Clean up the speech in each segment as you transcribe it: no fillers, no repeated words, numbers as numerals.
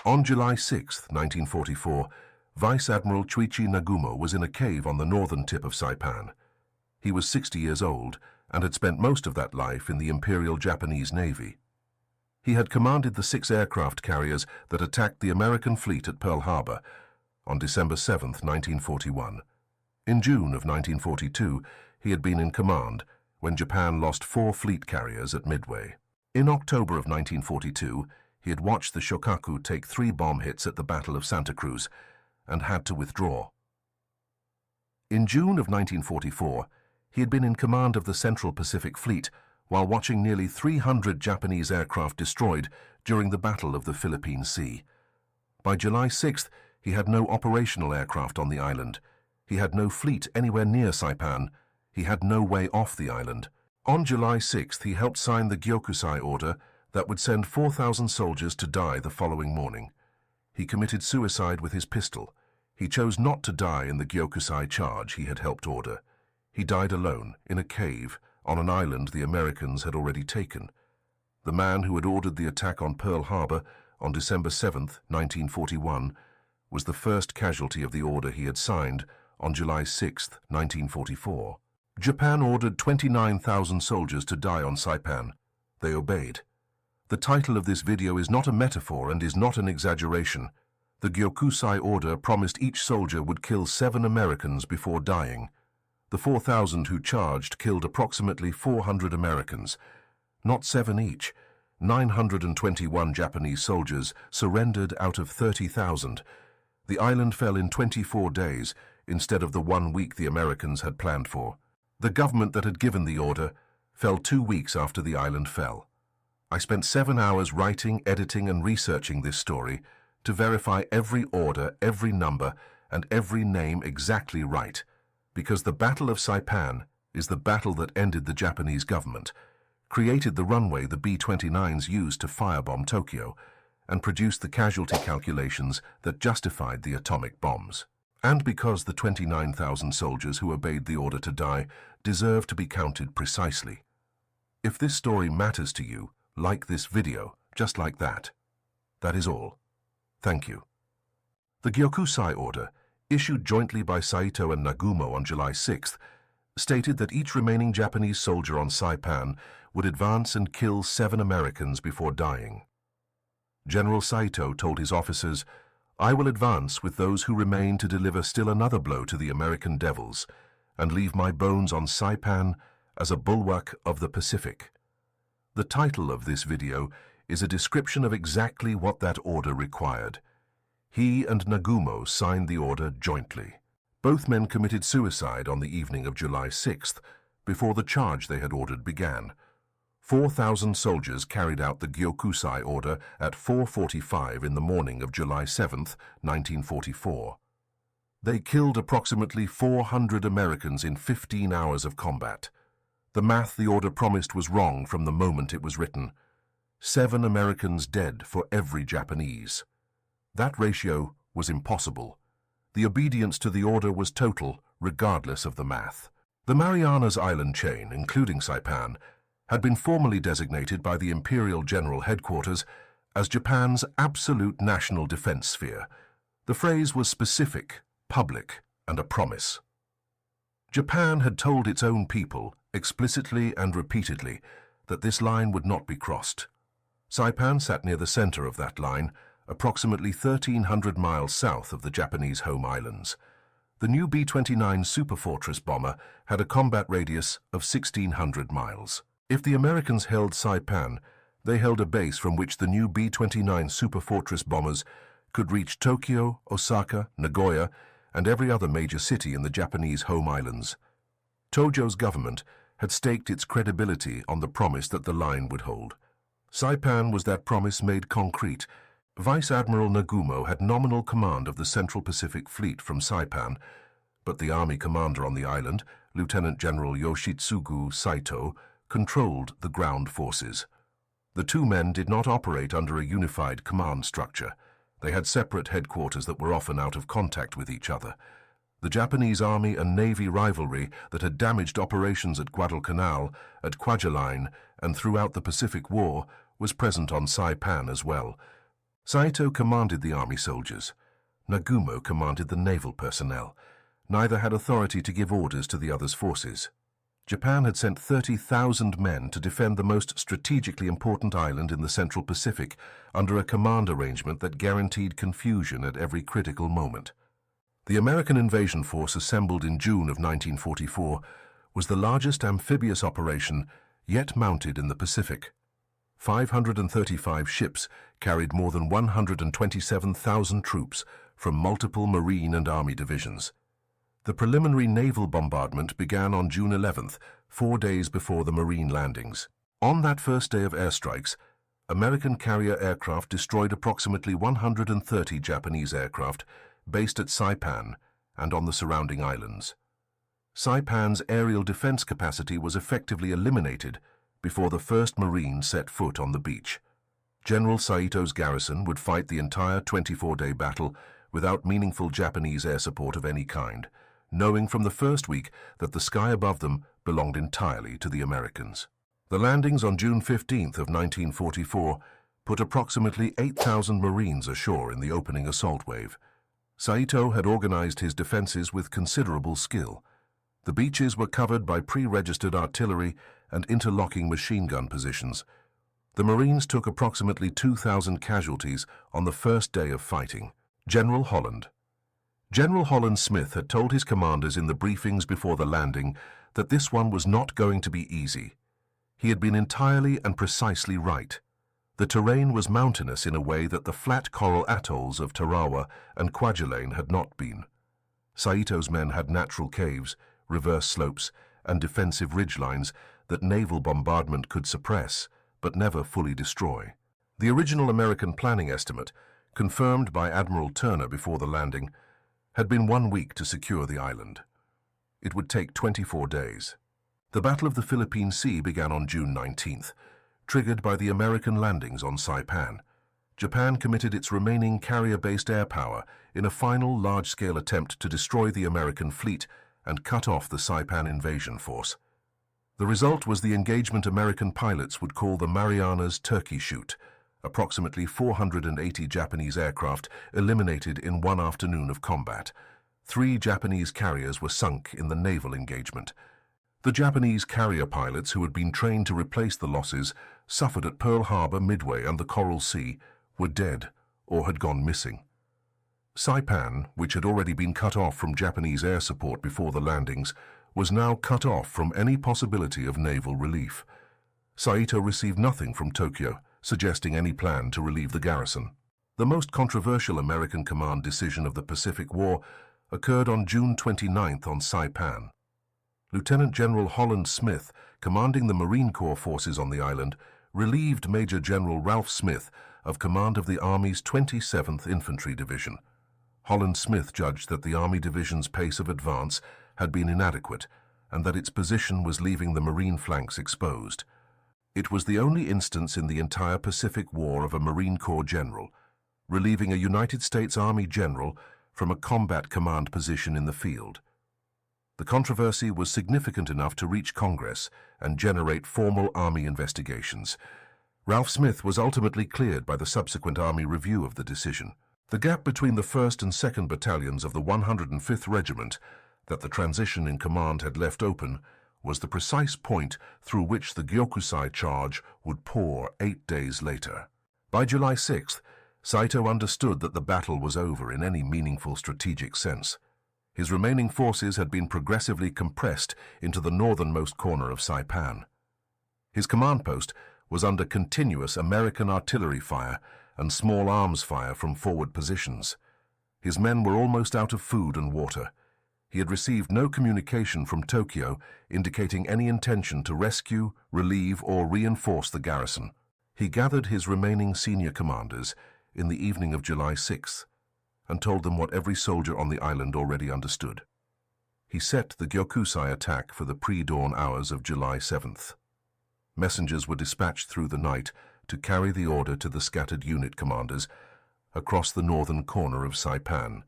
On July 6, 1944, Vice Admiral Chuichi Nagumo was in a cave on the northern tip of Saipan. He was 60 years old and had spent most of that life in the Imperial Japanese Navy. He had commanded the 6 aircraft carriers that attacked the American fleet at Pearl Harbor on December 7, 1941. In June of 1942, he had been in command when Japan lost 4 fleet carriers at Midway. In October of 1942, he had watched the Shokaku take 3 bomb hits at the Battle of Santa Cruz and had to withdraw. In June of 1944, he had been in command of the Central Pacific Fleet while watching nearly 300 Japanese aircraft destroyed during the Battle of the Philippine Sea. By July 6th, he had no operational aircraft on the island. He had no fleet anywhere near Saipan. He had no way off the island. On July 6th, he helped sign the Gyokusai order that would send 4,000 soldiers to die the following morning. He committed suicide with his pistol. He chose not to die in the Gyokusai charge he had helped order. He died alone, in a cave, on an island the Americans had already taken. The man who had ordered the attack on Pearl Harbor on December 7, 1941, was the first casualty of the order he had signed on July 6, 1944. Japan ordered 29,000 soldiers to die on Saipan. They obeyed. The title of this video is not a metaphor and is not an exaggeration. The Gyokusai order promised each soldier would kill 7 Americans before dying. The 4,000 who charged killed approximately 400 Americans. Not 7 each. 921 Japanese soldiers surrendered out of 30,000. The island fell in 24 days instead of the 1 week the Americans had planned for. The government that had given the order fell 2 weeks after the island fell. I spent 7 hours writing, editing, and researching this story to verify every order, every number, and every name exactly right, because the Battle of Saipan is the battle that ended the Japanese government, created the runway the B-29s used to firebomb Tokyo, and produced the casualty calculations that justified the atomic bombs. And because the 29,000 soldiers who obeyed the order to die deserve to be counted precisely. If this story matters to you, like this video, just like that. That is all. Thank you. The Gyokusai order, issued jointly by Saito and Nagumo on July 6th, stated that each remaining Japanese soldier on Saipan would advance and kill 7 Americans before dying. General Saito told his officers, "I will advance with those who remain to deliver still another blow to the American devils and leave my bones on Saipan as a bulwark of the Pacific." The title of this video is a description of exactly what that order required. He and Nagumo signed the order jointly. Both men committed suicide on the evening of July 6th, before the charge they had ordered began. 4,000 soldiers carried out the Gyokusai order at 4:45 in the morning of July 7, 1944. They killed approximately 400 Americans in 15 hours of combat. The math the order promised was wrong from the moment it was written. 7 Americans dead for every Japanese. That ratio was impossible. The obedience to the order was total, regardless of the math. The Marianas Island chain, including Saipan, had been formally designated by the Imperial General Headquarters as Japan's absolute national defense sphere. The phrase was specific, public, and a promise. Japan had told its own people, explicitly and repeatedly, that this line would not be crossed. Saipan sat near the center of that line, approximately 1,300 miles south of the Japanese home islands. The new B-29 Superfortress bomber had a combat radius of 1,600 miles. If the Americans held Saipan, they held a base from which the new B-29 Superfortress bombers could reach Tokyo, Osaka, Nagoya, and every other major city in the Japanese home islands. Tojo's government had staked its credibility on the promise that the line would hold. Saipan was that promise made concrete. Vice Admiral Nagumo had nominal command of the Central Pacific Fleet from Saipan, but the army commander on the island, Lieutenant General Yoshitsugu Saito, controlled the ground forces. The 2 men did not operate under a unified command structure. They had separate headquarters that were often out of contact with each other. The Japanese Army and Navy rivalry that had damaged operations at Guadalcanal, at Kwajalein, and throughout the Pacific War was present on Saipan as well. Saito commanded the army soldiers. Nagumo commanded the naval personnel. Neither had authority to give orders to the other's forces. Japan had sent 30,000 men to defend the most strategically important island in the Central Pacific under a command arrangement that guaranteed confusion at every critical moment. The American invasion force assembled in June of 1944 was the largest amphibious operation yet mounted in the Pacific. 535 ships carried more than 127,000 troops from multiple Marine and Army divisions. The preliminary naval bombardment began on June 11th, 4 days before the Marine landings. On that first day of airstrikes, American carrier aircraft destroyed approximately 130 Japanese aircraft based at Saipan and on the surrounding islands. Saipan's aerial defense capacity was effectively eliminated before the first Marine set foot on the beach. General Saito's garrison would fight the entire 24-day battle without meaningful Japanese air support of any kind, knowing from the first week that the sky above them belonged entirely to the Americans. The landings on June 15th of 1944 put approximately 8,000 Marines ashore in the opening assault wave. Saito had organized his defenses with considerable skill. The beaches were covered by pre-registered artillery and interlocking machine gun positions. The Marines took approximately 2,000 casualties on the first day of fighting. General Holland Smith had told his commanders in the briefings before the landing that this one was not going to be easy. He had been entirely and precisely right. The terrain was mountainous in a way that the flat coral atolls of Tarawa and Kwajalein had not been. Saito's men had natural caves, reverse slopes, and defensive ridgelines that naval bombardment could suppress, but never fully destroy. The original American planning estimate, confirmed by Admiral Turner before the landing, had been 1 week to secure the island. It would take 24 days. The Battle of the Philippine Sea began on June 19th, triggered by the American landings on Saipan. Japan committed its remaining carrier-based air power in a final large-scale attempt to destroy the American fleet and cut off the Saipan invasion force. The result was the engagement American pilots would call the Marianas Turkey Shoot, approximately 480 Japanese aircraft eliminated in one afternoon of combat. 3 Japanese carriers were sunk in the naval engagement. The Japanese carrier pilots who had been trained to replace the losses suffered at Pearl Harbor, Midway, and the Coral Sea were dead or had gone missing. Saipan, which had already been cut off from Japanese air support before the landings, was now cut off from any possibility of naval relief. Saito received nothing from Tokyo, suggesting any plan to relieve the garrison. The most controversial American command decision of the Pacific War occurred on June 29th on Saipan. Lieutenant General Holland Smith, commanding the Marine Corps forces on the island, relieved Major General Ralph Smith of command of the Army's 27th Infantry Division. Holland Smith judged that the Army Division's pace of advance had been inadequate and that its position was leaving the Marine flanks exposed. It was the only instance in the entire Pacific War of a Marine Corps general relieving a United States Army general from a combat command position in the field. The controversy was significant enough to reach Congress and generate formal Army investigations. Ralph Smith was ultimately cleared by the subsequent Army review of the decision. The gap between the 1st and 2nd Battalions of the 105th Regiment that the transition in command had left open was the precise point through which the Gyokusai charge would pour 8 days later. By July 6th, Saito understood that the battle was over in any meaningful strategic sense. His remaining forces had been progressively compressed into the northernmost corner of Saipan. His command post was under continuous American artillery fire and small arms fire from forward positions. His men were almost out of food and water. He had received no communication from Tokyo indicating any intention to rescue, relieve, or reinforce the garrison. He gathered his remaining senior commanders in the evening of July 6th and told them what every soldier on the island already understood. He set the Gyokusai attack for the pre-dawn hours of July 7th. Messengers were dispatched through the night to carry the order to the scattered unit commanders across the northern corner of Saipan.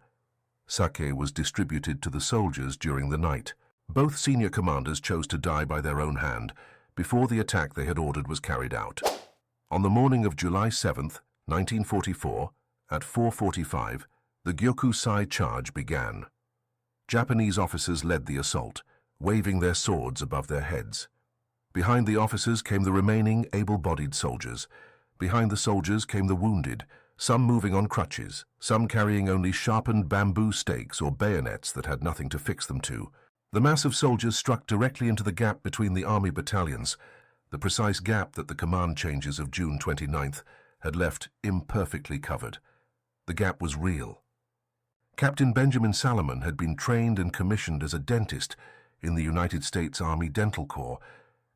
Sake was distributed to the soldiers during the night. Both senior commanders chose to die by their own hand before the attack they had ordered was carried out. On the morning of July 7th, 1944, at 4:45, the Gyokusai charge began. Japanese officers led the assault, waving their swords above their heads. Behind the officers came the remaining able-bodied soldiers. Behind the soldiers came the wounded, some moving on crutches, some carrying only sharpened bamboo stakes or bayonets that had nothing to fix them to. The mass of soldiers struck directly into the gap between the army battalions, the precise gap that the command changes of June 29th had left imperfectly covered. The gap was real. Captain Benjamin Salomon had been trained and commissioned as a dentist in the United States Army Dental Corps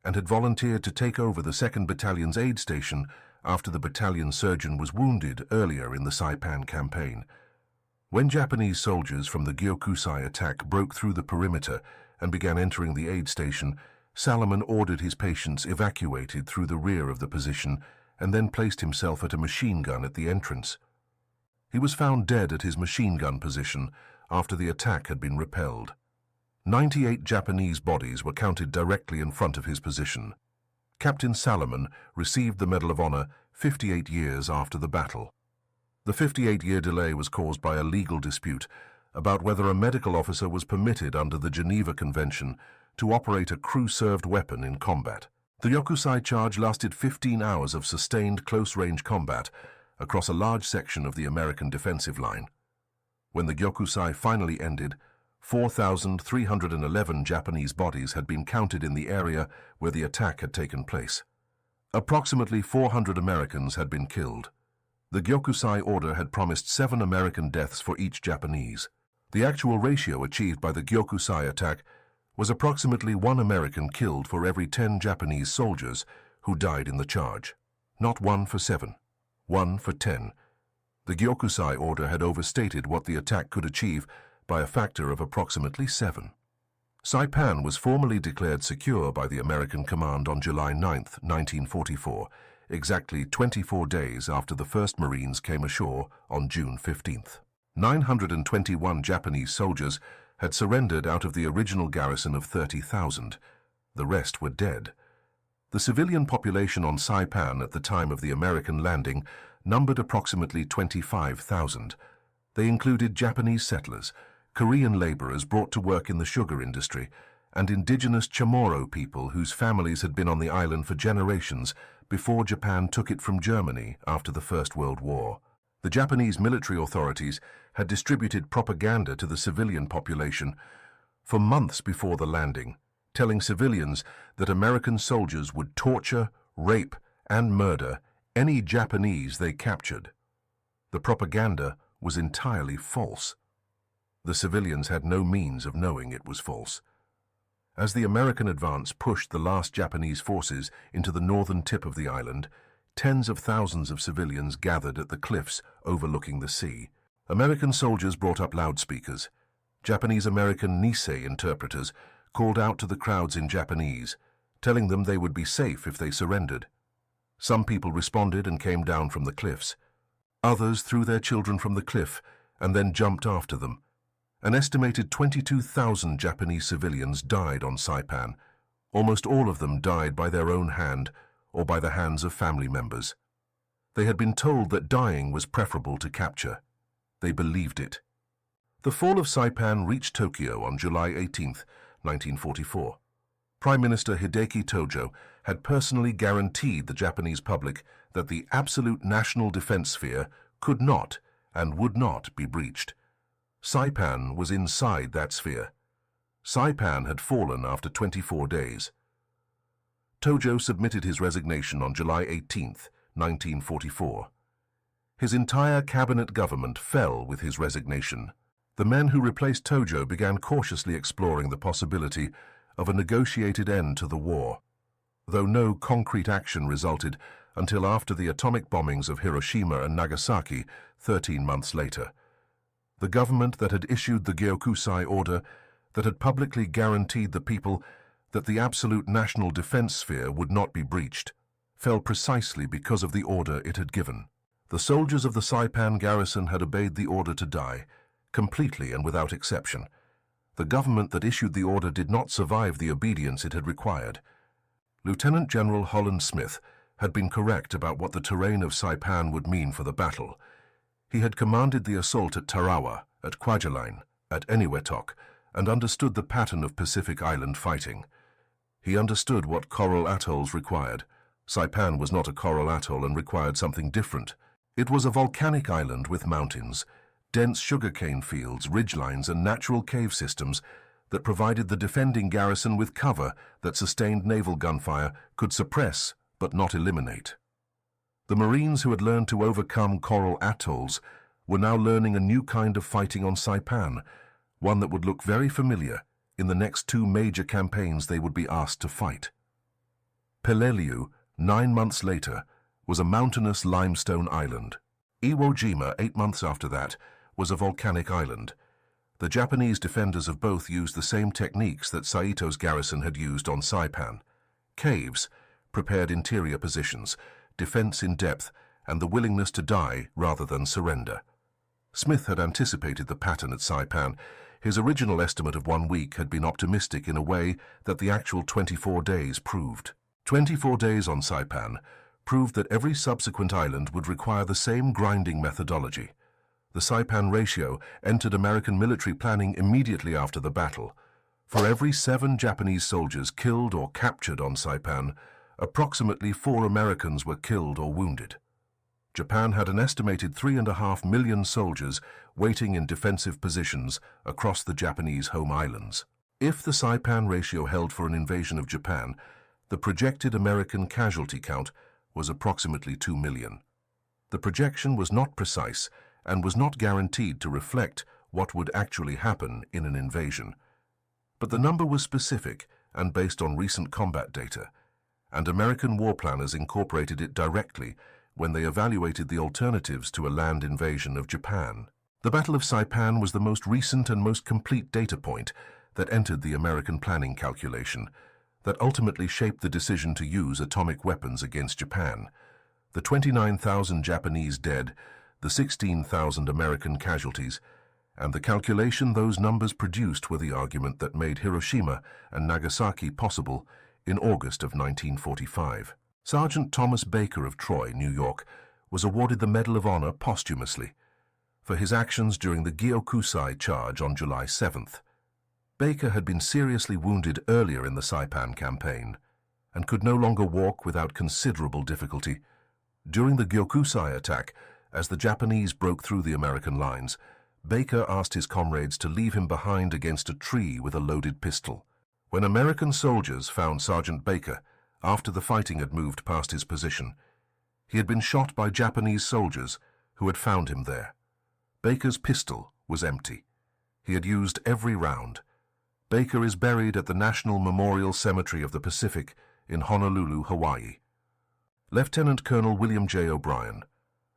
and had volunteered to take over the 2nd Battalion's aid station after the battalion surgeon was wounded earlier in the Saipan campaign. When Japanese soldiers from the Gyokusai attack broke through the perimeter and began entering the aid station, Salomon ordered his patients evacuated through the rear of the position and then placed himself at a machine gun at the entrance. He was found dead at his machine gun position after the attack had been repelled. 98 Japanese bodies were counted directly in front of his position. Captain Salomon received the Medal of Honor 58 years after the battle. The 58-year delay was caused by a legal dispute about whether a medical officer was permitted under the Geneva Convention to operate a crew-served weapon in combat. The Gyokusai charge lasted 15 hours of sustained close-range combat across a large section of the American defensive line. When the Gyokusai finally ended, 4,311 Japanese bodies had been counted in the area where the attack had taken place. Approximately 400 Americans had been killed. The Gyokusai order had promised 7 American deaths for each Japanese. The actual ratio achieved by the Gyokusai attack was approximately 1 American killed for every 10 Japanese soldiers who died in the charge. Not 1 for 7, 1 for 10. The Gyokusai order had overstated what the attack could achieve by a factor of approximately 7. Saipan was formally declared secure by the American command on July 9, 1944, exactly 24 days after the first Marines came ashore on June 15th. 921 Japanese soldiers had surrendered out of the original garrison of 30,000. The rest were dead. The civilian population on Saipan at the time of the American landing numbered approximately 25,000. They included Japanese settlers, Korean laborers brought to work in the sugar industry, and indigenous Chamorro people whose families had been on the island for generations before Japan took it from Germany after the First World War. The Japanese military authorities had distributed propaganda to the civilian population for months before the landing, telling civilians that American soldiers would torture, rape, and murder any Japanese they captured. The propaganda was entirely false. The civilians had no means of knowing it was false. As the American advance pushed the last Japanese forces into the northern tip of the island, tens of thousands of civilians gathered at the cliffs overlooking the sea. American soldiers brought up loudspeakers. Japanese-American Nisei interpreters called out to the crowds in Japanese, telling them they would be safe if they surrendered. Some people responded and came down from the cliffs. Others threw their children from the cliff and then jumped after them. An estimated 22,000 Japanese civilians died on Saipan. Almost all of them died by their own hand or by the hands of family members. They had been told that dying was preferable to capture. They believed it. The fall of Saipan reached Tokyo on July 18, 1944. Prime Minister Hideki Tojo had personally guaranteed the Japanese public that the absolute national defense sphere could not and would not be breached. Saipan was inside that sphere. Saipan had fallen after 24 days. Tojo submitted his resignation on July 18, 1944. His entire cabinet government fell with his resignation. The men who replaced Tojo began cautiously exploring the possibility of a negotiated end to the war, though no concrete action resulted until after the atomic bombings of Hiroshima and Nagasaki 13 months later. The government that had issued the Gyokusai order, that had publicly guaranteed the people that the absolute national defense sphere would not be breached, fell precisely because of the order it had given. The soldiers of the Saipan garrison had obeyed the order to die, completely and without exception. The government that issued the order did not survive the obedience it had required. Lieutenant General Holland Smith, had been correct about what the terrain of Saipan would mean for the battle. He had commanded the assault at Tarawa, at Kwajalein, at Eniwetok, and understood the pattern of Pacific Island fighting. He understood what coral atolls required. Saipan was not a coral atoll and required something different. It was a volcanic island with mountains, dense sugarcane fields, ridgelines, and natural cave systems that provided the defending garrison with cover that sustained naval gunfire could suppress but not eliminate. The Marines who had learned to overcome coral atolls were now learning a new kind of fighting on Saipan, one that would look very familiar in the next two major campaigns they would be asked to fight. Peleliu, 9 months later, was a mountainous limestone island. Iwo Jima, 8 months after that, was a volcanic island. The Japanese defenders of both used the same techniques that Saito's garrison had used on Saipan: caves, prepared interior positions, defense in depth, and the willingness to die rather than surrender. Smith had anticipated the pattern at Saipan. His original estimate of 1 week had been optimistic in a way that the actual 24 days proved. 24 days on Saipan proved that every subsequent island would require the same grinding methodology. The Saipan ratio entered American military planning immediately after the battle. For every 7 Japanese soldiers killed or captured on Saipan, approximately 4 Americans were killed or wounded. Japan had an estimated 3.5 million soldiers waiting in defensive positions across the Japanese home islands. If the Saipan ratio held for an invasion of Japan, the projected American casualty count was approximately 2 million. The projection was not precise and was not guaranteed to reflect what would actually happen in an invasion. But the number was specific and based on recent combat data, and American war planners incorporated it directly when they evaluated the alternatives to a land invasion of Japan. The Battle of Saipan was the most recent and most complete data point that entered the American planning calculation, that ultimately shaped the decision to use atomic weapons against Japan. The 29,000 Japanese dead, the 16,000 American casualties, and the calculation those numbers produced were the argument that made Hiroshima and Nagasaki possible in August of 1945. Sergeant Thomas Baker of Troy, New York, was awarded the Medal of Honor posthumously for his actions during the Gyokusai charge on July 7th. Baker had been seriously wounded earlier in the Saipan campaign and could no longer walk without considerable difficulty. During the Gyokusai attack, as the Japanese broke through the American lines, Baker asked his comrades to leave him behind against a tree with a loaded pistol. When American soldiers found Sergeant Baker, after the fighting had moved past his position, he had been shot by Japanese soldiers who had found him there. Baker's pistol was empty. He had used every round. Baker is buried at the National Memorial Cemetery of the Pacific in Honolulu, Hawaii. Lieutenant Colonel William J. O'Brien.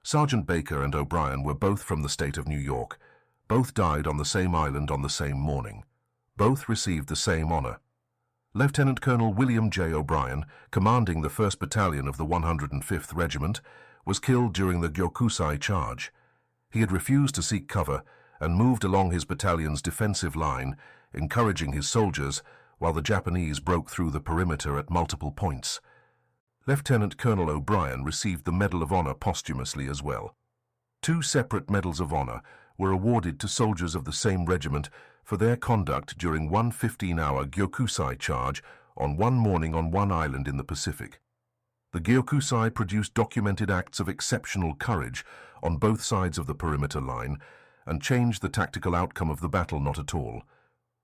Sergeant Baker and O'Brien were both from the state of New York. Both died on the same island on the same morning. Both received the same honor. Lieutenant Colonel William J. O'Brien, commanding the 1st Battalion of the 105th Regiment, was killed during the Gyokusai charge. He had refused to seek cover and moved along his battalion's defensive line, encouraging his soldiers while the Japanese broke through the perimeter at multiple points. Lieutenant Colonel O'Brien received the Medal of Honor posthumously as well. 2 separate Medals of Honor were awarded to soldiers of the same regiment for their conduct during one 15-hour Gyokusai charge on one morning on one island in the Pacific. The Gyokusai produced documented acts of exceptional courage on both sides of the perimeter line and changed the tactical outcome of the battle not at all.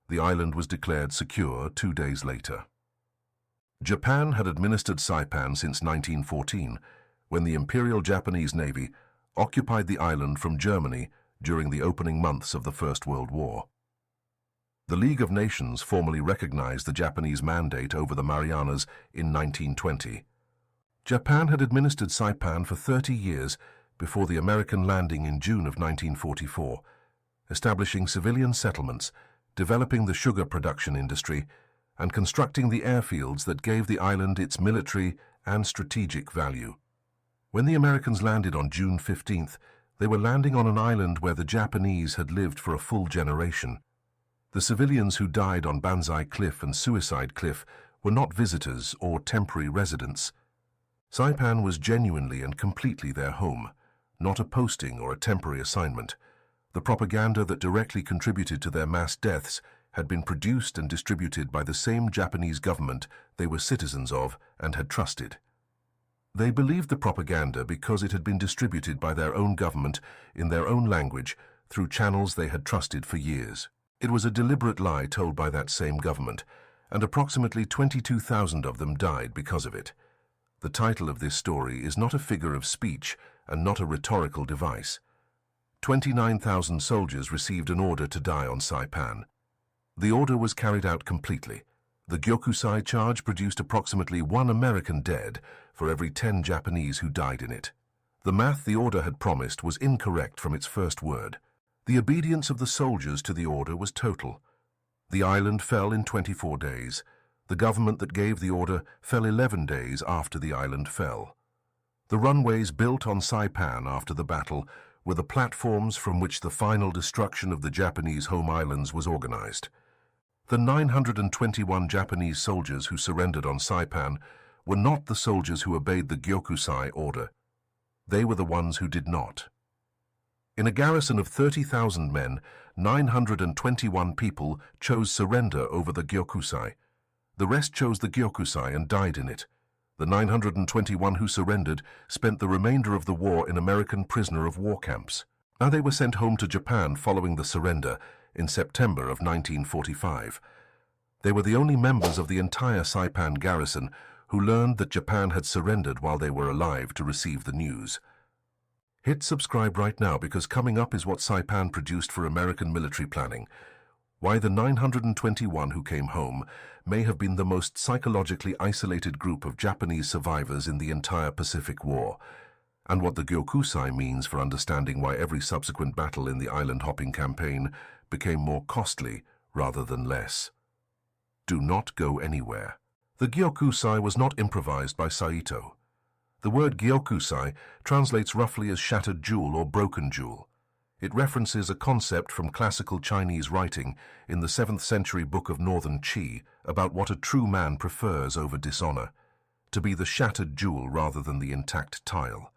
The island was declared secure 2 days later. Japan had administered Saipan since 1914, when the Imperial Japanese Navy occupied the island from Germany during the opening months of the First World War. The League of Nations formally recognized the Japanese mandate over the Marianas in 1920. Japan had administered Saipan for 30 years before the American landing in June of 1944, establishing civilian settlements, developing the sugar production industry, and constructing the airfields that gave the island its military and strategic value. When the Americans landed on June 15th, they were landing on an island where the Japanese had lived for a full generation. The civilians who died on Banzai Cliff and Suicide Cliff were not visitors or temporary residents. Saipan was genuinely and completely their home, not a posting or a temporary assignment. The propaganda that directly contributed to their mass deaths had been produced and distributed by the same Japanese government they were citizens of and had trusted. They believed the propaganda because it had been distributed by their own government in their own language through channels they had trusted for years. It was a deliberate lie told by that same government, and approximately 22,000 of them died because of it. The title of this story is not a figure of speech and not a rhetorical device. 29,000 soldiers received an order to die on Saipan. The order was carried out completely. The Gyokusai charge produced approximately 1 American dead for every 10 Japanese who died in it. The math the order had promised was incorrect from its first word. The obedience of the soldiers to the order was total. The island fell in 24 days. The government that gave the order fell 11 days after the island fell. The runways built on Saipan after the battle were the platforms from which the final destruction of the Japanese home islands was organized. The 921 Japanese soldiers who surrendered on Saipan were not the soldiers who obeyed the Gyokusai order. They were the ones who did not. In a garrison of 30,000 men, 921 people chose surrender over the Gyokusai. The rest chose the Gyokusai and died in it. The 921 who surrendered spent the remainder of the war in American prisoner of war camps. Now they were sent home to Japan following the surrender in September of 1945. They were the only members of the entire Saipan garrison who learned that Japan had surrendered while they were alive to receive the news. Hit subscribe right now, because coming up is what Saipan produced for American military planning. Why the 921 who came home may have been the most psychologically isolated group of Japanese survivors in the entire Pacific War, and what the Gyokusai means for understanding why every subsequent battle in the island-hopping campaign became more costly rather than less. Do not go anywhere. The Gyokusai was not improvised by Saito. The word Gyokusai translates roughly as shattered jewel or broken jewel. It references a concept from classical Chinese writing in the 7th century Book of Northern Qi about what a true man prefers over dishonor, to be the shattered jewel rather than the intact tile.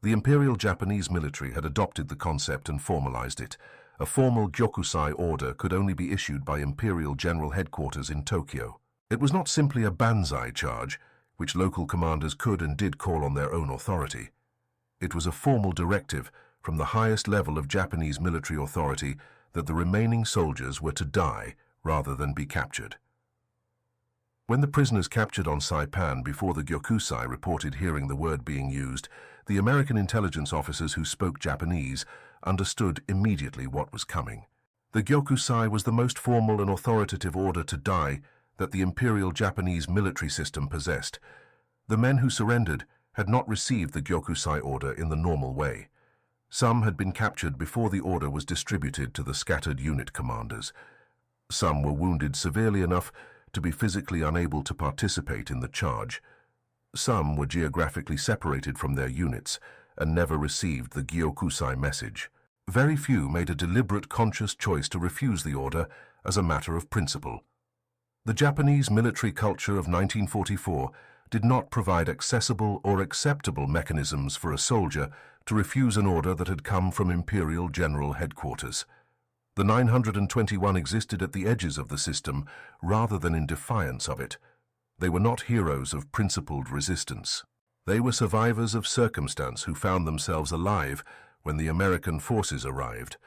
The Imperial Japanese military had adopted the concept and formalized it. A formal Gyokusai order could only be issued by Imperial General Headquarters in Tokyo. It was not simply a banzai charge, which local commanders could and did call on their own authority. It was a formal directive from the highest level of Japanese military authority that the remaining soldiers were to die rather than be captured. When the prisoners captured on Saipan before the Gyokusai reported hearing the word being used, the American intelligence officers who spoke Japanese understood immediately what was coming. The Gyokusai was the most formal and authoritative order to die that the Imperial Japanese military system possessed. The men who surrendered had not received the Gyokusai order in the normal way. Some had been captured before the order was distributed to the scattered unit commanders. Some were wounded severely enough to be physically unable to participate in the charge. Some were geographically separated from their units and never received the Gyokusai message. Very few made a deliberate, conscious choice to refuse the order as a matter of principle. The Japanese military culture of 1944 did not provide accessible or acceptable mechanisms for a soldier to refuse an order that had come from Imperial General Headquarters. The 921 existed at the edges of the system rather than in defiance of it. They were not heroes of principled resistance. They were survivors of circumstance who found themselves alive when the American forces arrived.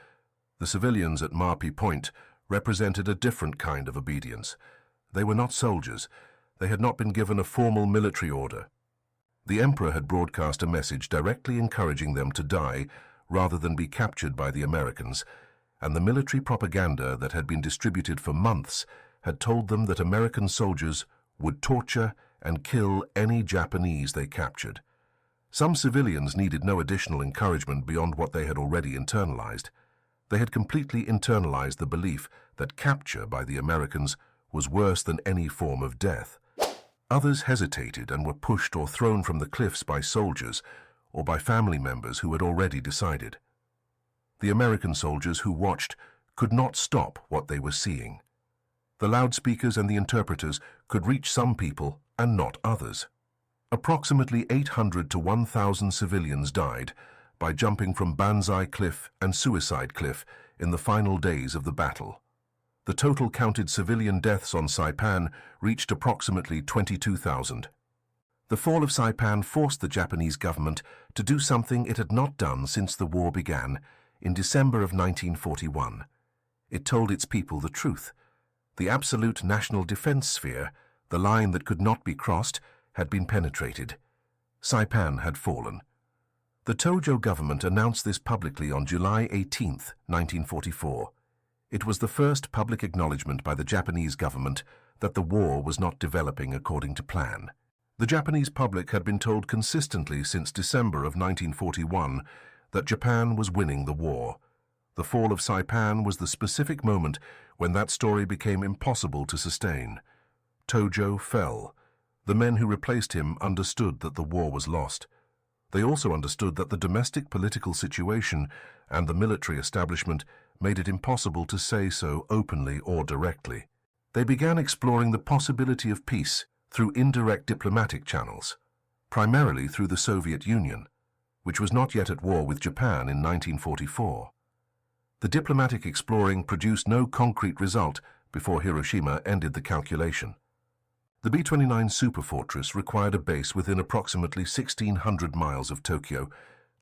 The civilians at Marpi Point represented a different kind of obedience. They were not soldiers. They had not been given a formal military order. The Emperor had broadcast a message directly encouraging them to die rather than be captured by the Americans, and the military propaganda that had been distributed for months had told them that American soldiers would torture and kill any Japanese they captured. Some civilians needed no additional encouragement beyond what they had already internalized. They had completely internalized the belief that capture by the Americans was worse than any form of death. Others hesitated and were pushed or thrown from the cliffs by soldiers or by family members who had already decided. The American soldiers who watched could not stop what they were seeing. The loudspeakers and the interpreters could reach some people and not others. Approximately 800 to 1,000 civilians died by jumping from Banzai Cliff and Suicide Cliff in the final days of the battle. The total counted civilian deaths on Saipan reached approximately 22,000. The fall of Saipan forced the Japanese government to do something it had not done since the war began in December of 1941. It told its people the truth. The absolute national defense sphere, the line that could not be crossed, had been penetrated. Saipan had fallen. The Tojo government announced this publicly on July 18, 1944. It was the first public acknowledgement by the Japanese government that the war was not developing according to plan. The Japanese public had been told consistently since December of 1941 that Japan was winning the war. The fall of Saipan was the specific moment when that story became impossible to sustain. Tojo fell. The men who replaced him understood that the war was lost. They also understood that the domestic political situation and the military establishment made it impossible to say so openly or directly. They began exploring the possibility of peace through indirect diplomatic channels, primarily through the Soviet Union, which was not yet at war with Japan in 1944. The diplomatic exploring produced no concrete result before Hiroshima ended the calculation. The B-29 superfortress required a base within approximately 1,600 miles of Tokyo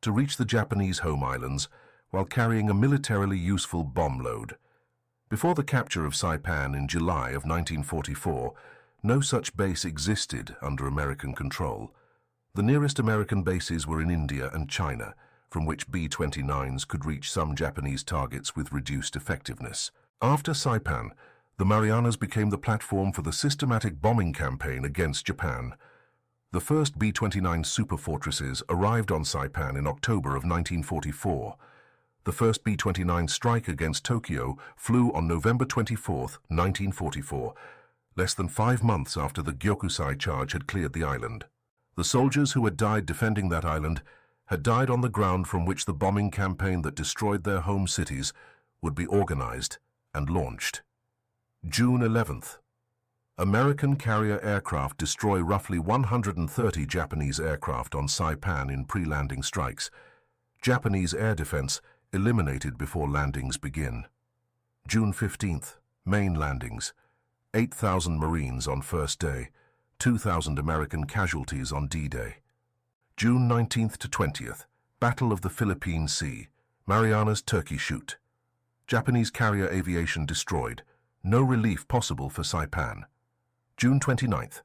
to reach the Japanese home islands while carrying a militarily useful bomb load. Before the capture of Saipan in July of 1944, no such base existed under American control. The nearest American bases were in India and China, from which B-29s could reach some Japanese targets with reduced effectiveness. After Saipan, the Marianas became the platform for the systematic bombing campaign against Japan. The first B-29 superfortresses arrived on Saipan in October of 1944. The first B-29 strike against Tokyo flew on November 24, 1944, less than 5 months after the Gyokusai charge had cleared the island. The soldiers who had died defending that island had died on the ground from which the bombing campaign that destroyed their home cities would be organized and launched. June 11th. American carrier aircraft destroy roughly 130 Japanese aircraft on Saipan in pre-landing strikes. Japanese air defense eliminated before landings begin. June 15th. Main landings. 8,000 Marines on first day. 2,000 American casualties on D-Day. June 19th to 20th. Battle of the Philippine Sea. Marianas Turkey Shoot. Japanese carrier aviation destroyed. No relief possible for Saipan. June 29th.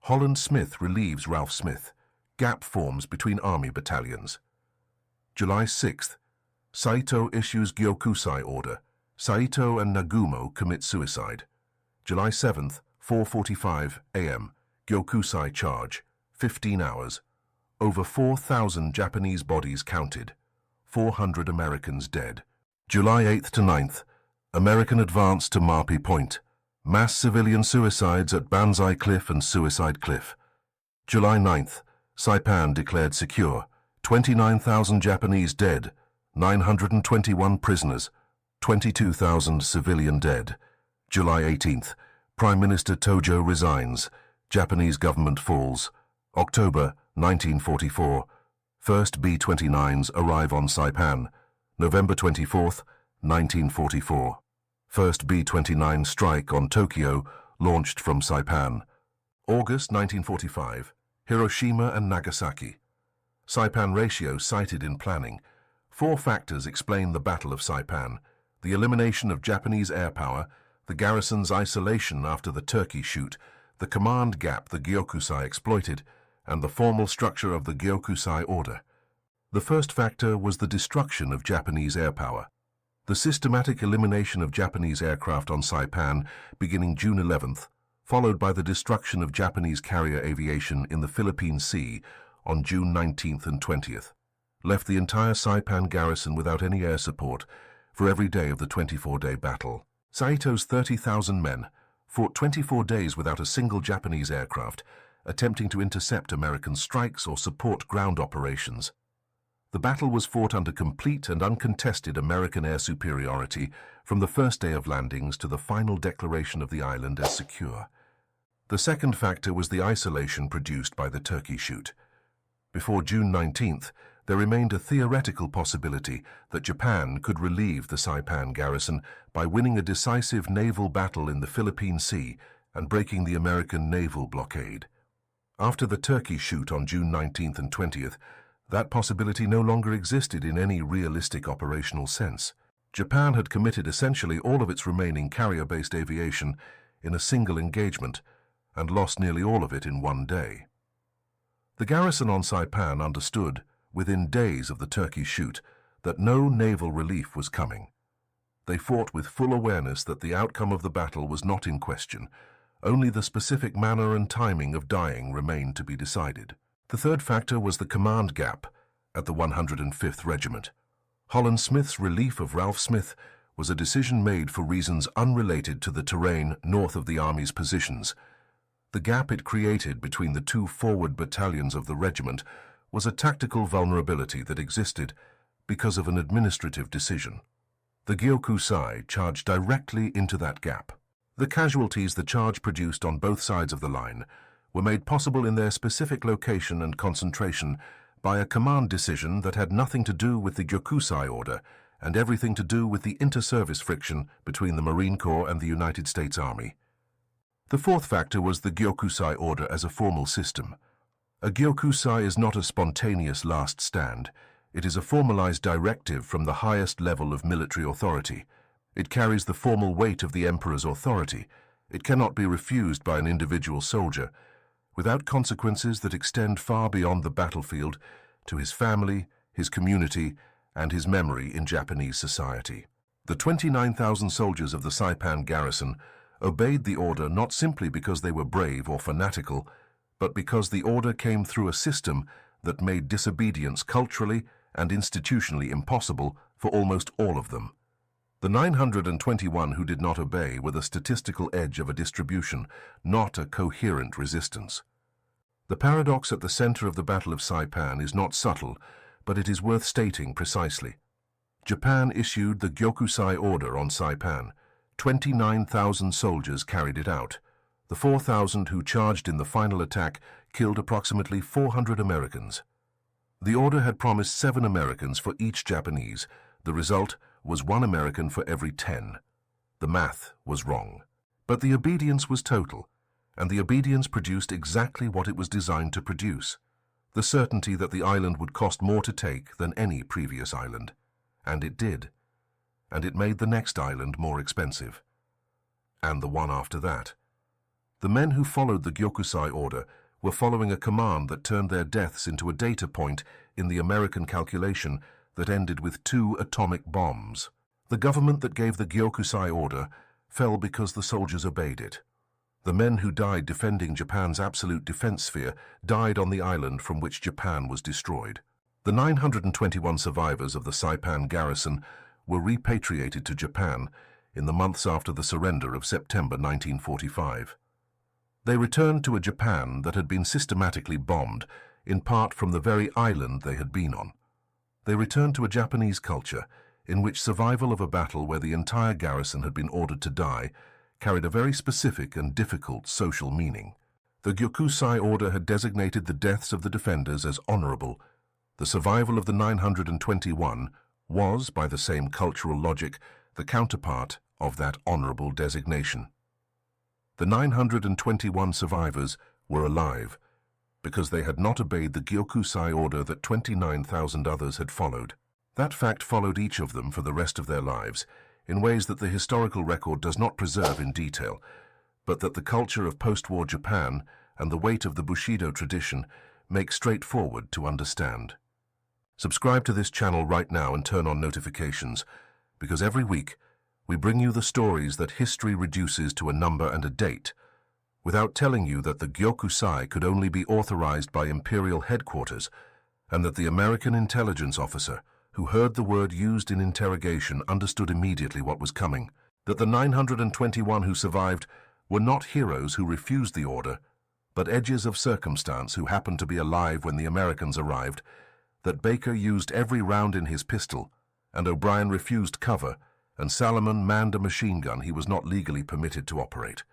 Holland Smith relieves Ralph Smith. Gap forms between army battalions. July 6th. Saito issues Gyokusai order. Saito and Nagumo commit suicide. July 7th, 4:45 a.m. Gyokusai charge. 15 hours. Over 4,000 Japanese bodies counted. 400 Americans dead. July 8th to 9th. American advance to Marpi Point. Mass civilian suicides at Banzai Cliff and Suicide Cliff. July 9th. Saipan declared secure. 29,000 Japanese dead. 921 prisoners. 22,000 civilian dead. July 18th. Prime Minister Tojo resigns. Japanese government falls. October 1944. First B-29s arrive on Saipan. November 24th, 1944. First B-29 strike on Tokyo launched from Saipan. August 1945. Hiroshima and Nagasaki. Saipan ratio cited in planning. 4 factors explain the Battle of Saipan: the elimination of Japanese air power, the garrison's isolation after the Turkey shoot, the command gap the Gyokusai exploited, and the formal structure of the Gyokusai order. The first factor was the destruction of Japanese air power. The systematic elimination of Japanese aircraft on Saipan beginning June 11th, followed by the destruction of Japanese carrier aviation in the Philippine Sea on June 19th and 20th, left the entire Saipan garrison without any air support for every day of the 24-day battle. Saito's 30,000 men fought 24 days without a single Japanese aircraft, attempting to intercept American strikes or support ground operations. The battle was fought under complete and uncontested American air superiority from the first day of landings to the final declaration of the island as secure. The second factor was the isolation produced by the turkey shoot. Before June 19th, there remained a theoretical possibility that Japan could relieve the Saipan garrison by winning a decisive naval battle in the Philippine Sea and breaking the American naval blockade. After the turkey shoot on June 19th and 20th, that possibility no longer existed in any realistic operational sense. Japan had committed essentially all of its remaining carrier-based aviation in a single engagement and lost nearly all of it in one day. The garrison on Saipan understood, within days of the turkey shoot, that no naval relief was coming. They fought with full awareness that the outcome of the battle was not in question. Only the specific manner and timing of dying remained to be decided. The third factor was the command gap at the 105th Regiment. Holland Smith's relief of Ralph Smith was a decision made for reasons unrelated to the terrain north of the Army's positions. The gap it created between the two forward battalions of the regiment was a tactical vulnerability that existed because of an administrative decision. The Gyokusai charged directly into that gap. The casualties the charge produced on both sides of the line were made possible in their specific location and concentration by a command decision that had nothing to do with the Gyokusai order and everything to do with the inter-service friction between the Marine Corps and the United States Army. The fourth factor was the Gyokusai order as a formal system. A Gyokusai is not a spontaneous last stand. It is a formalized directive from the highest level of military authority. It carries the formal weight of the emperor's authority. It cannot be refused by an individual soldier, without consequences that extend far beyond the battlefield to his family, his community, and his memory in Japanese society. The 29,000 soldiers of the Saipan garrison obeyed the order not simply because they were brave or fanatical, but because the order came through a system that made disobedience culturally and institutionally impossible for almost all of them. The 921 who did not obey were the statistical edge of a distribution, not a coherent resistance. The paradox at the center of the Battle of Saipan is not subtle, but it is worth stating precisely. Japan issued the Gyokusai order on Saipan. 29,000 soldiers carried it out. The 4,000 who charged in the final attack killed approximately 400 Americans. The order had promised 7 Americans for each Japanese. The result was 1 American for every 10. The math was wrong. But the obedience was total, and the obedience produced exactly what it was designed to produce: the certainty that the island would cost more to take than any previous island. And it did. And it made the next island more expensive. And the one after that. The men who followed the Gyokusai order were following a command that turned their deaths into a data point in the American calculation that ended with 2 atomic bombs. The government that gave the Gyokusai order fell because the soldiers obeyed it. The men who died defending Japan's absolute defense sphere died on the island from which Japan was destroyed. The 921 survivors of the Saipan garrison were repatriated to Japan in the months after the surrender of September 1945. They returned to a Japan that had been systematically bombed, in part from the very island they had been on. They returned to a Japanese culture in which survival of a battle where the entire garrison had been ordered to die carried a very specific and difficult social meaning. The Gyokusai order had designated the deaths of the defenders as honorable. The survival of the 921 was, by the same cultural logic, the counterpart of that honorable designation. The 921 survivors were alive because they had not obeyed the Gyokusai order that 29,000 others had followed. That fact followed each of them for the rest of their lives in ways that the historical record does not preserve in detail, but that the culture of post-war Japan and the weight of the Bushido tradition make straightforward to understand. Subscribe to this channel right now and turn on notifications, because every week we bring you the stories that history reduces to a number and a date, without telling you that the Gyokusai could only be authorized by Imperial headquarters, and that the American intelligence officer who heard the word used in interrogation understood immediately what was coming, that the 921 who survived were not heroes who refused the order, but edges of circumstance who happened to be alive when the Americans arrived, that Baker used every round in his pistol, and O'Brien refused cover, and Salomon manned a machine gun he was not legally permitted to operate.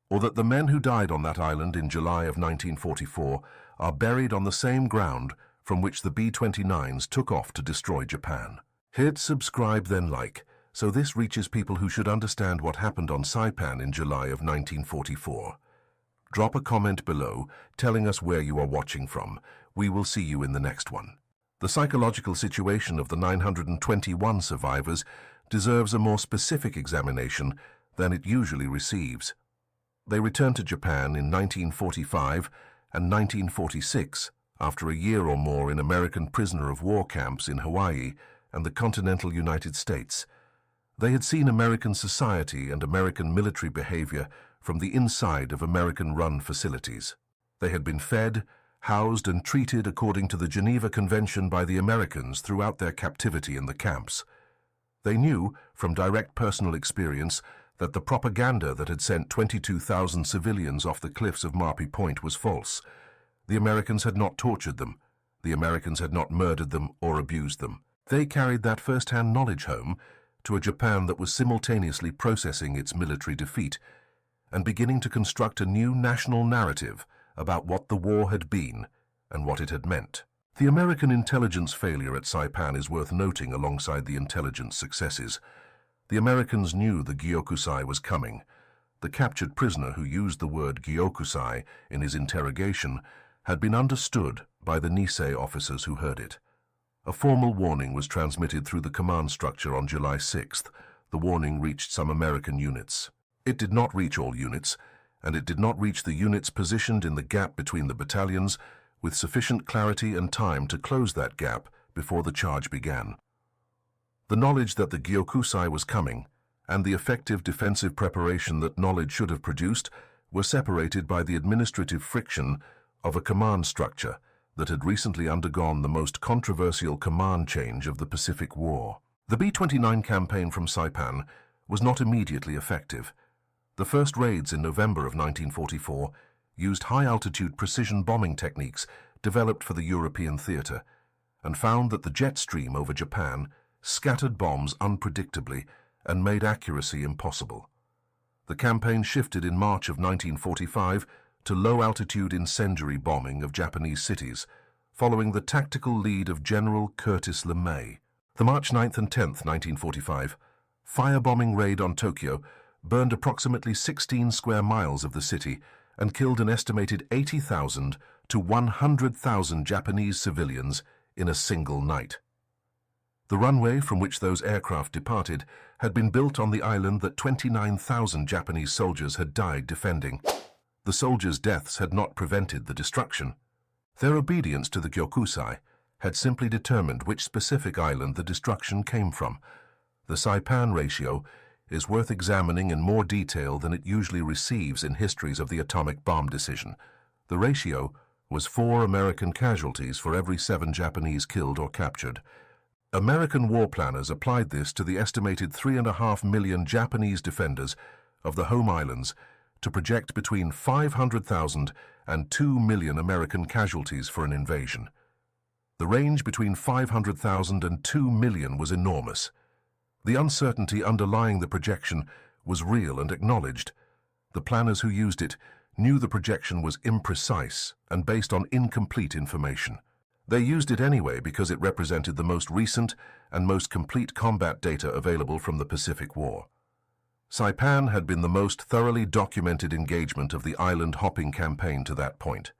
or that the men who died on that island in July of 1944 are buried on the same ground from which the B-29s took off to destroy Japan. Hit subscribe then like, so this reaches people who should understand what happened on Saipan in July of 1944. Drop a comment below telling us where you are watching from. We will see you in the next one. The psychological situation of the 921 survivors deserves a more specific examination than it usually receives. They returned to Japan in 1945 and 1946 after a year or more in American prisoner of war camps in Hawaii and the continental United States. They had seen American society and American military behavior from the inside of American-run facilities. They had been fed, housed and treated according to the Geneva Convention by the Americans throughout their captivity in the camps. They knew, from direct personal experience, that the propaganda that had sent 22,000 civilians off the cliffs of Marpy Point was false. The Americans had not tortured them. The Americans had not murdered them or abused them. They carried that first-hand knowledge home to a Japan that was simultaneously processing its military defeat and beginning to construct a new national narrative about what the war had been and what it had meant. The American intelligence failure at Saipan is worth noting alongside the intelligence successes. The Americans knew the Gyokusai was coming. The captured prisoner who used the word Gyokusai in his interrogation had been understood by the Nisei officers who heard it. A formal warning was transmitted through the command structure on July 6th. The warning reached some American units. It did not reach all units, and it did not reach the units positioned in the gap between the battalions with sufficient clarity and time to close that gap before the charge began. The knowledge that the Gyokusai was coming, and the effective defensive preparation that knowledge should have produced, were separated by the administrative friction of a command structure that had recently undergone the most controversial command change of the Pacific War. The B-29 campaign from Saipan was not immediately effective. The first raids in November of 1944 used high-altitude precision bombing techniques developed for the European theater and found that the jet stream over Japan scattered bombs unpredictably and made accuracy impossible. The campaign shifted in March of 1945 to low-altitude incendiary bombing of Japanese cities, following the tactical lead of General Curtis LeMay. The March 9th and 10th, 1945, firebombing raid on Tokyo burned approximately 16 square miles of the city and killed an estimated 80,000 to 100,000 Japanese civilians in a single night. The runway from which those aircraft departed had been built on the island that 29,000 Japanese soldiers had died defending. The soldiers' deaths had not prevented the destruction. Their obedience to the Gyokusai had simply determined which specific island the destruction came from. The Saipan ratio is worth examining in more detail than it usually receives in histories of the atomic bomb decision. The ratio was 4 American casualties for every 7 Japanese killed or captured. American war planners applied this to the estimated 3.5 million Japanese defenders of the home islands to project between 500,000 and 2 million American casualties for an invasion. The range between 500,000 and 2 million was enormous. The uncertainty underlying the projection was real and acknowledged. The planners who used it knew the projection was imprecise and based on incomplete information. They used it anyway because it represented the most recent and most complete combat data available from the Pacific War. Saipan had been the most thoroughly documented engagement of the island-hopping campaign to that point.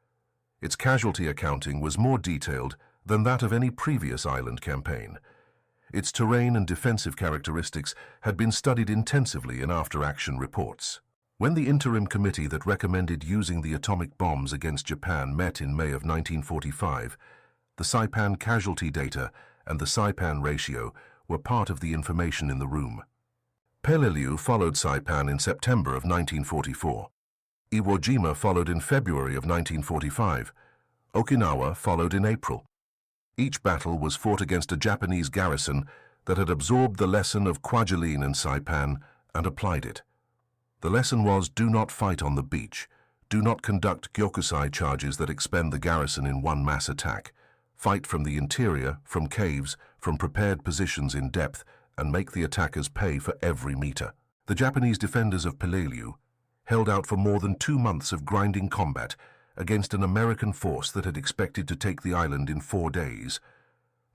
Its casualty accounting was more detailed than that of any previous island campaign. Its terrain and defensive characteristics had been studied intensively in after-action reports. When the interim committee that recommended using the atomic bombs against Japan met in May of 1945, the Saipan casualty data and the Saipan ratio were part of the information in the room. Peleliu followed Saipan in September of 1944. Iwo Jima followed in February of 1945. Okinawa followed in April. Each battle was fought against a Japanese garrison that had absorbed the lesson of Kwajalein and Saipan and applied it. The lesson was, do not fight on the beach. Do not conduct Gyokusai charges that expend the garrison in one mass attack. Fight from the interior, from caves, from prepared positions in depth, and make the attackers pay for every meter. The Japanese defenders of Peleliu, held out for more than 2 months of grinding combat against an American force that had expected to take the island in 4 days.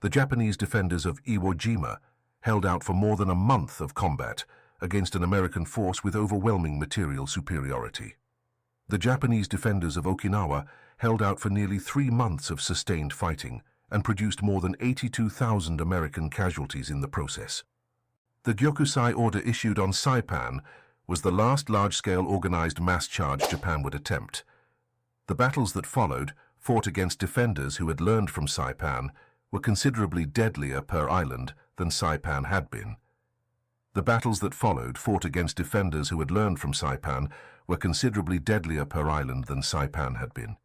The Japanese defenders of Iwo Jima held out for more than a month of combat against an American force with overwhelming material superiority. The Japanese defenders of Okinawa held out for nearly 3 months of sustained fighting and produced more than 82,000 American casualties in the process. The Gyokusai order issued on Saipan was the last large-scale organized mass charge Japan would attempt. The battles that followed, fought against defenders who had learned from Saipan, were considerably deadlier per island than Saipan had been. The battles that followed, fought against defenders who had learned from Saipan, were considerably deadlier per island than Saipan had been.